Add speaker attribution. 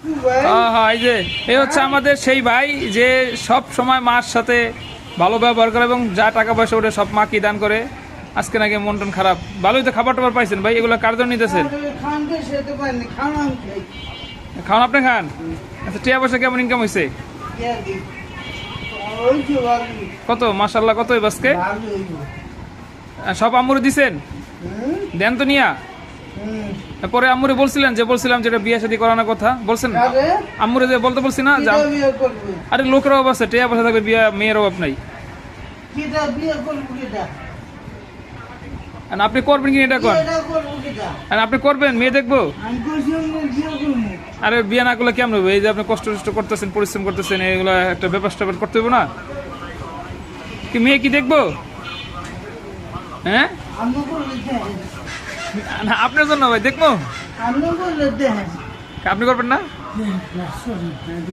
Speaker 1: হ্যাঁ, এই যে এই হচ্ছে আমাদের সেই ভাই যে সব সময় মার সাথে ভালো ব্যবহার করে এবং যা টাকা পয়সা ওঠে সব মাকে দান করে। আজকে নাকি মন টন খারাপ। ভালোই তো খাবার টাবার পাইছেন ভাই, এগুলো কার জন্য নিতেছেন? খাওয়ান আপনি খান? আচ্ছা, টাকা পয়সা কেমন ইনকাম হয়েছে? কত? মাশাআল্লাহ, কত আজকে? সব আম্মুরে দিছেন? দেন তো নিয়া। পরে আম্মুরে বলছিলেন যেটা বিয়ে শাদী করানোর কথা বলছেন আম্মুরে, যে বলতে বলছি না? আরে লোকের অভাব আছে, টাকা পয়সা থাকবে, বিয়ে মেয়ের অভাব নাই। আপনি করবেন কি? এটা কর, আপনি করবেন, মেয়ে দেখবো। আরে বিয়ে না করলে কেমন হবে? এই যে আপনি কষ্ট করতেছেন, পরিশ্রম করতেছেন, এগুলো একটা ব্যাপার স্যাপার করতে হবে না? কি মেয়ে কি দেখবো? হ্যাঁ, আপনার জন্য ভাই দেখবো। আপনি করবেন না?